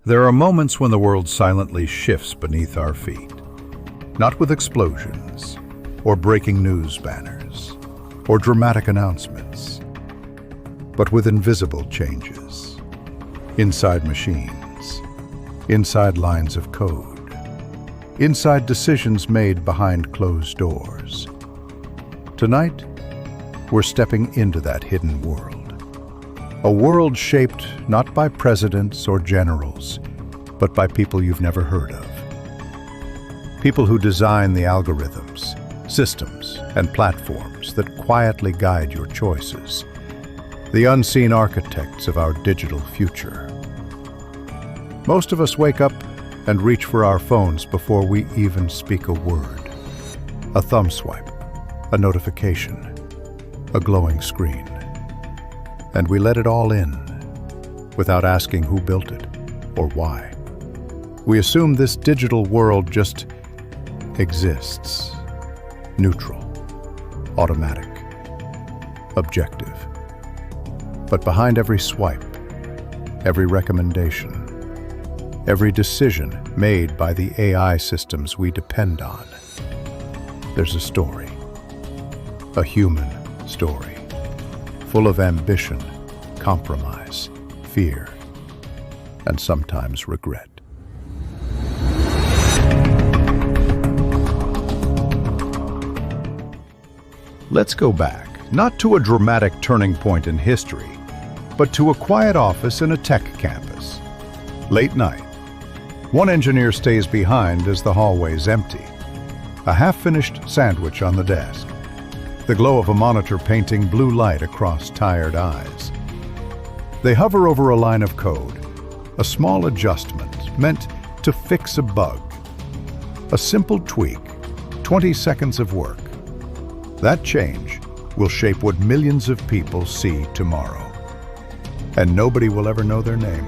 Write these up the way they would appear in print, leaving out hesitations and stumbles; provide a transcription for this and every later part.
There are moments when the world silently shifts beneath our feet, not with explosions, or breaking news banners, or dramatic announcements, but with invisible changes. Inside machines, inside lines of code, inside decisions made behind closed doors. Tonight, we're stepping into that hidden world. A world shaped not by presidents or generals, but by people you've never heard of. People who design the algorithms, systems, and platforms that quietly guide your choices. The unseen architects of our digital future. Most of us wake up and reach for our phones before we even speak a word. A thumb swipe, a notification, a glowing screen. And we let it all in, without asking who built it or why. We assume this digital world just exists. Neutral, automatic, objective. But behind every swipe, every recommendation, every decision made by the AI systems we depend on, there's a story. A human story. Full of ambition, compromise, fear, and sometimes regret. Let's go back, not to a dramatic turning point in history, but to a quiet office in a tech campus. Late night. One engineer stays behind as the hallway's empty. A half-finished sandwich on the desk. The glow of a monitor painting blue light across tired eyes. They hover over a line of code, a small adjustment meant to fix a bug. A simple tweak, 20 seconds of work. That change will shape what millions of people see tomorrow. And nobody will ever know their name.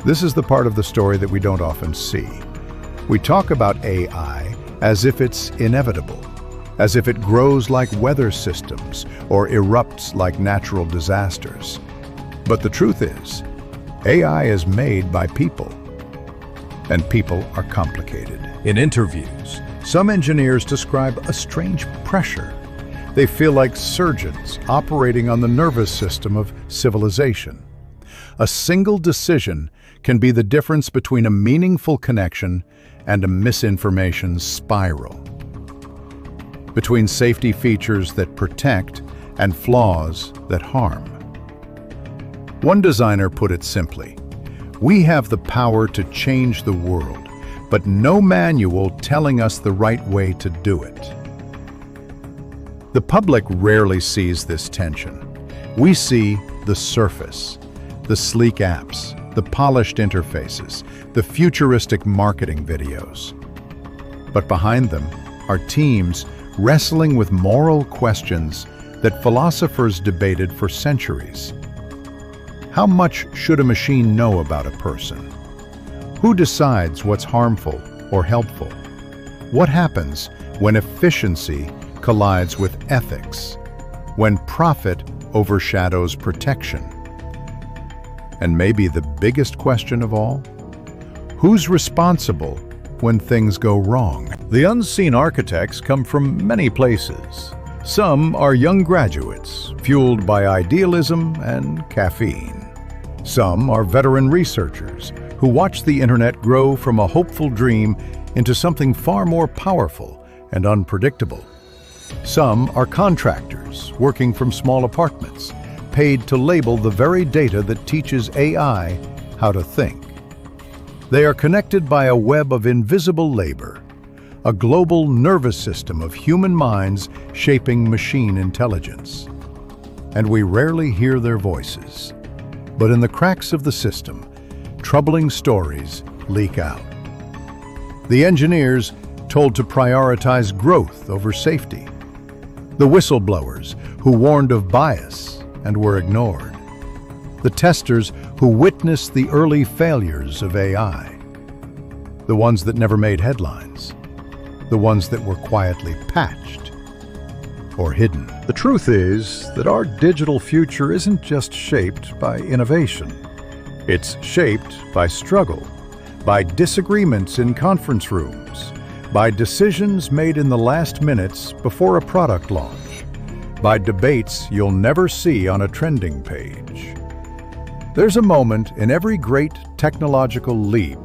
This is the part of the story that we don't often see. We talk about AI as if it's inevitable, as if it grows like weather systems or erupts like natural disasters. But the truth is, AI is made by people, and people are complicated. In interviews, some engineers describe a strange pressure. They feel like surgeons operating on the nervous system of civilization. A single decision can be the difference between a meaningful connection and a misinformation spiral. Between safety features that protect and flaws that harm. One designer put it simply, "We have the power to change the world, but no manual telling us the right way to do it." The public rarely sees this tension. We see the surface, the sleek apps, the polished interfaces, the futuristic marketing videos. But behind them are teams wrestling with moral questions that philosophers debated for centuries. How much should a machine know about a person? Who decides what's harmful or helpful? What happens when efficiency collides with ethics? When profit overshadows protection? And maybe the biggest question of all? Who's responsible when things go wrong? The unseen architects come from many places. Some are young graduates, fueled by idealism and caffeine. Some are veteran researchers who watch the internet grow from a hopeful dream into something far more powerful and unpredictable. Some are contractors working from small apartments, paid to label the very data that teaches AI how to think. They are connected by a web of invisible labor, a global nervous system of human minds shaping machine intelligence. And we rarely hear their voices. But in the cracks of the system, troubling stories leak out. The engineers told to prioritize growth over safety. The whistleblowers who warned of bias and were ignored. The testers who witnessed the early failures of AI. The ones that never made headlines. The ones that were quietly patched or hidden. The truth is that our digital future isn't just shaped by innovation. It's shaped by struggle, by disagreements in conference rooms, by decisions made in the last minutes before a product launch, by debates you'll never see on a trending page. There's a moment in every great technological leap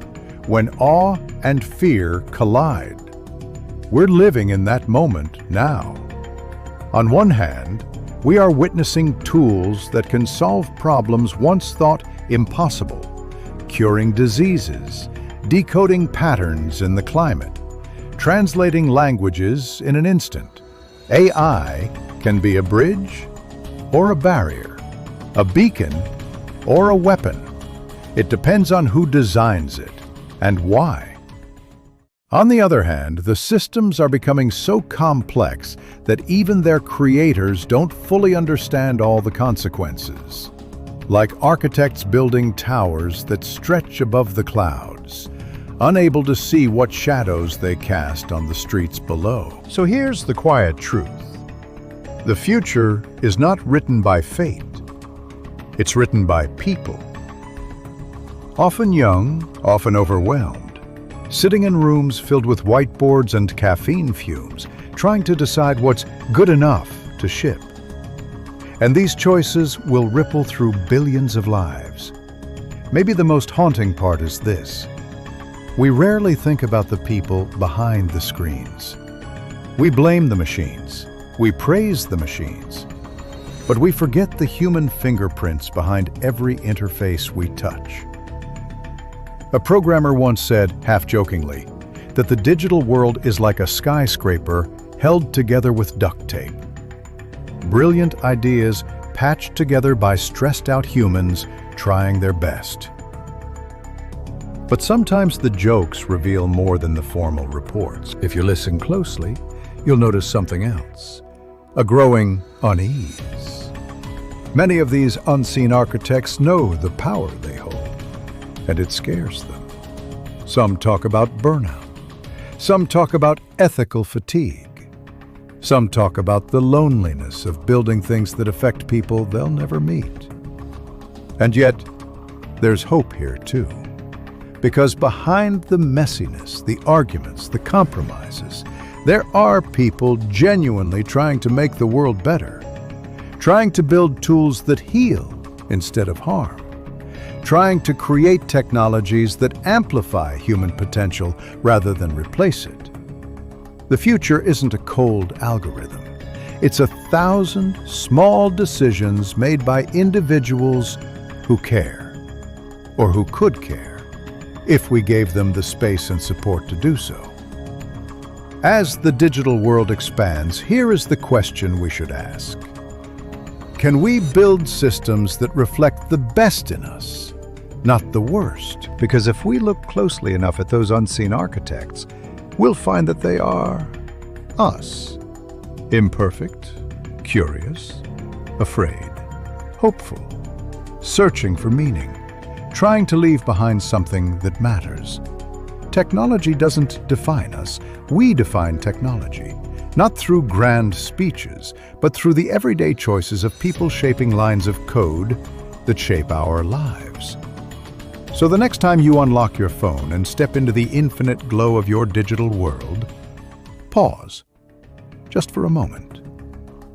when awe and fear collide. We're living in that moment now. On one hand, we are witnessing tools that can solve problems once thought impossible, curing diseases, decoding patterns in the climate, translating languages in an instant. AI can be a bridge or a barrier, a beacon or a weapon. It depends on who designs it and why. On the other hand, the systems are becoming so complex that even their creators don't fully understand all the consequences. Like architects building towers that stretch above the clouds, unable to see what shadows they cast on the streets below. So here's the quiet truth. The future is not written by fate. It's written by people. Often young, often overwhelmed, sitting in rooms filled with whiteboards and caffeine fumes, trying to decide what's good enough to ship. And these choices will ripple through billions of lives. Maybe the most haunting part is this. We rarely think about the people behind the screens. We blame the machines. We praise the machines. But we forget the human fingerprints behind every interface we touch. A programmer once said, half-jokingly, that the digital world is like a skyscraper held together with duct tape. Brilliant ideas patched together by stressed-out humans trying their best. But sometimes the jokes reveal more than the formal reports. If you listen closely, you'll notice something else, a growing unease. Many of these unseen architects know the power they hold, and it scares them. Some talk about burnout. Some talk about ethical fatigue. Some talk about the loneliness of building things that affect people they'll never meet. And yet, there's hope here too. Because behind the messiness, the arguments, the compromises, there are people genuinely trying to make the world better, trying to build tools that heal instead of harm, trying to create technologies that amplify human potential rather than replace it. The future isn't a cold algorithm. It's 1,000 small decisions made by individuals who care, or who could care, if we gave them the space and support to do so. As the digital world expands, here is the question we should ask. Can we build systems that reflect the best in us, not the worst? Because if we look closely enough at those unseen architects, we'll find that they are us. Imperfect, curious, afraid, hopeful, searching for meaning, trying to leave behind something that matters. Technology doesn't define us. We define technology, not through grand speeches, but through the everyday choices of people shaping lines of code that shape our lives. So the next time you unlock your phone and step into the infinite glow of your digital world, pause, just for a moment.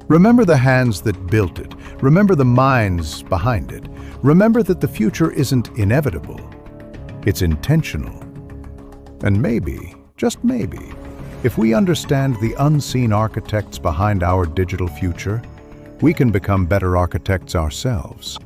Remember the hands that built it. Remember the minds behind it. Remember that the future isn't inevitable. It's intentional. And maybe, just maybe, if we understand the unseen architects behind our digital future, we can become better architects ourselves.